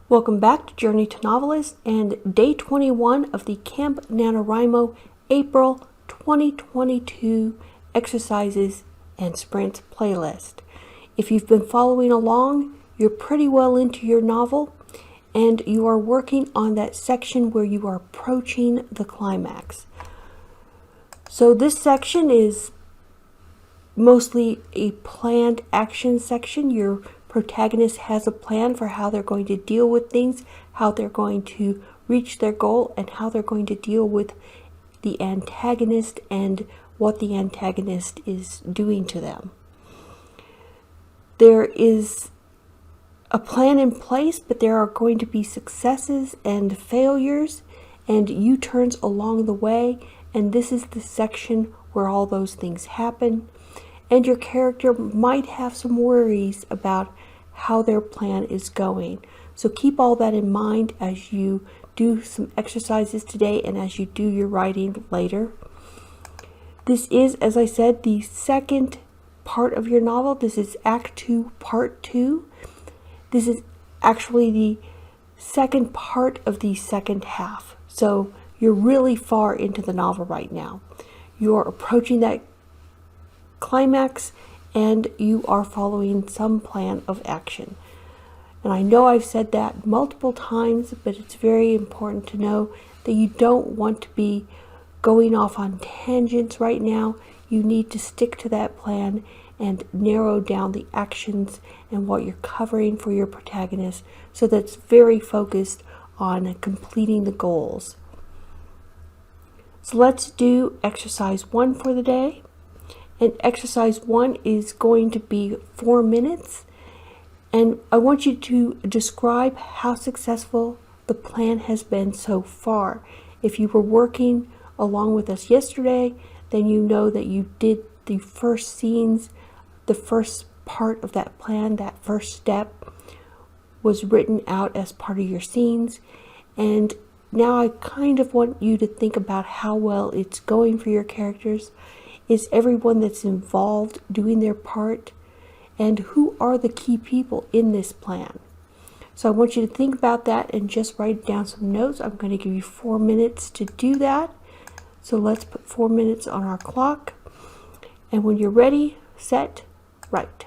Welcome back to Journey to Novelist and day 21 of the Camp NaNoWriMo April 2022 exercises and sprints playlist. If you've been following along, you're pretty well into your novel and you are working on that section where you are approaching the climax. So this section is mostly a planned action section. Your protagonist has a plan for how they're going to deal with things, how they're going to reach their goal, and how they're going to deal with the antagonist and what the antagonist is doing to them. There is a plan in place, but there are going to be successes and failures and U-turns along the way, and this is the section where all those things happen. And your character might have some worries about how their plan is going. So keep all that in mind as you do some exercises today and as you do your writing later. This is, as I said, the second part of your novel. This is Act 2, Part 2. This is actually the second part of the second half. So you're really far into the novel right now. You're approaching that climax and you are following some plan of action. And I know I've said that multiple times, but it's very important to know that you don't want to be going off on tangents right now. You need to stick to that plan and narrow down the actions and what you're covering for your protagonist so that's very focused on completing the goals. So let's do exercise 1 for the day. And exercise 1 is going to be 4 minutes. And I want you to describe how successful the plan has been so far. If you were working along with us yesterday, then you know that you did the first scenes, the first part of that plan, that first step was written out as part of your scenes. And now I kind of want you to think about how well it's going for your characters. Is everyone that's involved doing their part? And who are the key people in this plan? So I want you to think about that and just write down some notes. I'm going to give you 4 minutes to do that. So let's put 4 minutes on our clock. And when you're ready, set, write.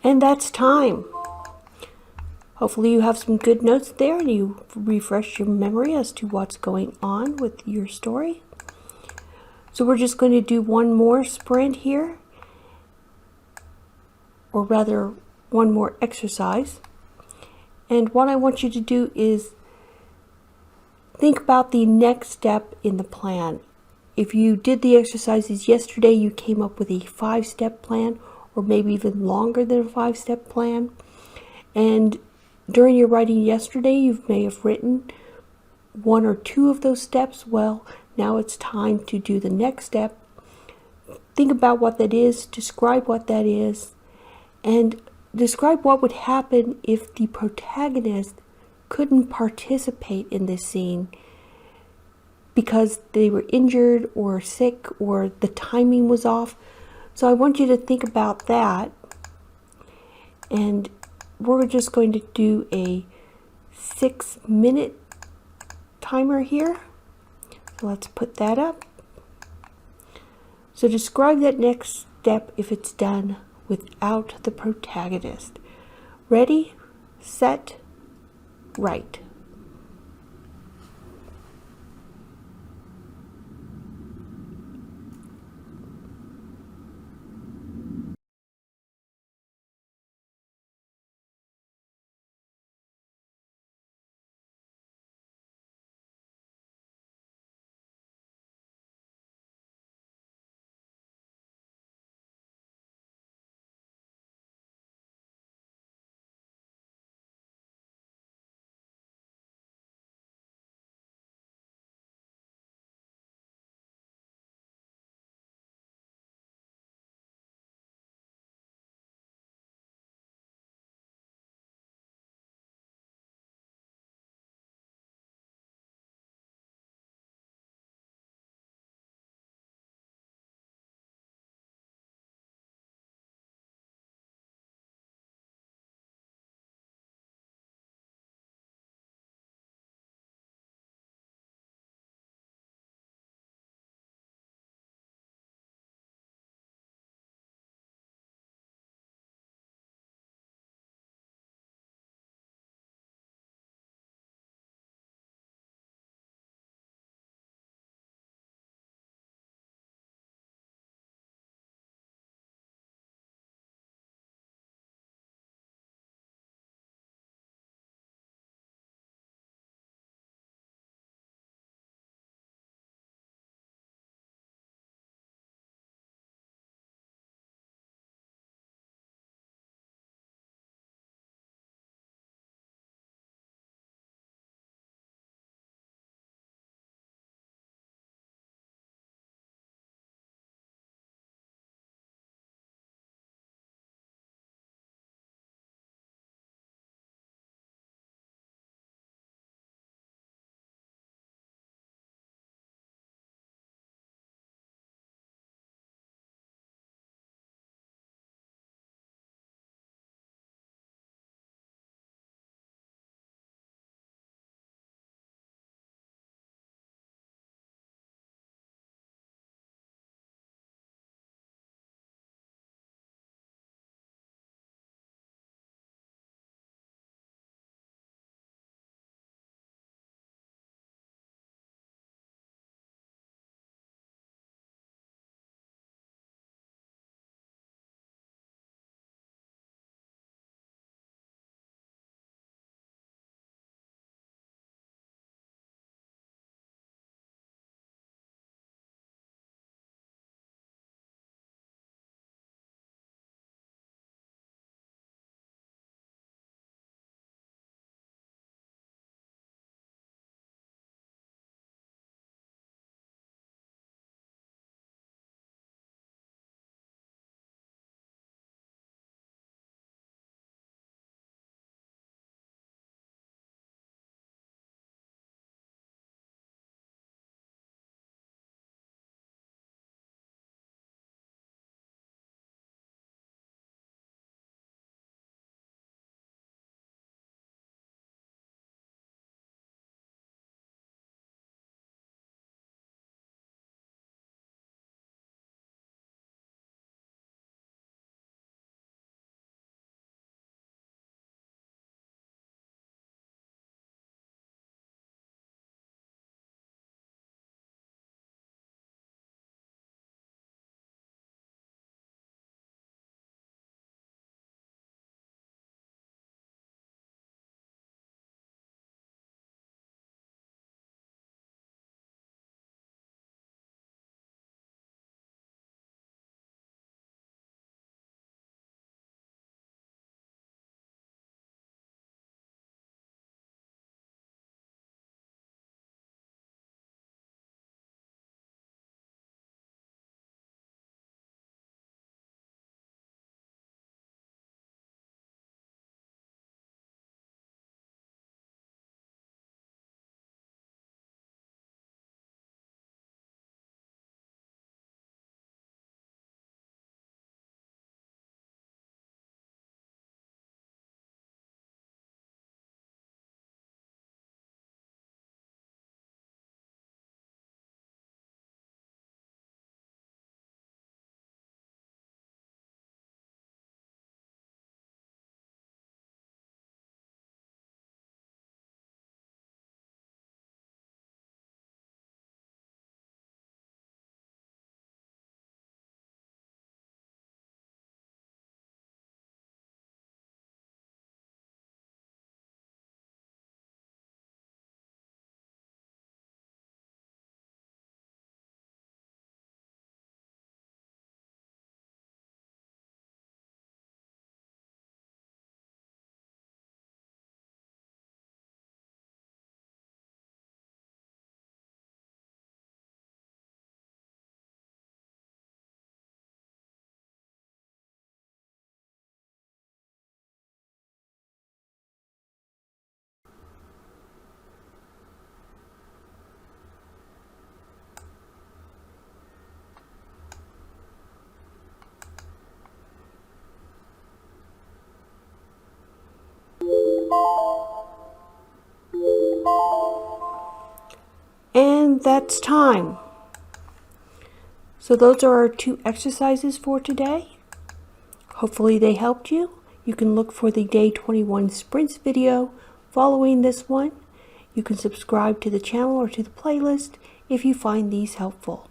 And that's time. Hopefully you have some good notes there and you refresh your memory as to what's going on with your story. So we're just going to do one more sprint here, or rather one more exercise. And what I want you to do is think about the next step in the plan. If you did the exercises yesterday, you came up with a 5-step plan, or maybe even longer than a 5-step plan. And during your writing yesterday, you may have written 1 or 2 of those steps. Well, now it's time to do the next step. Think about what that is, describe what that is, and describe what would happen if the protagonist couldn't participate in this scene because they were injured or sick or the timing was off. So I want you to think about that, and we're just going to do a 6-minute timer here. So let's put that up. So describe that next step if it's done without the protagonist. Ready, set, write. And that's time. So those are our 2 exercises for today. Hopefully they helped you. You can look for the Day 21 Sprints video following this one. You can subscribe to the channel or to the playlist if you find these helpful.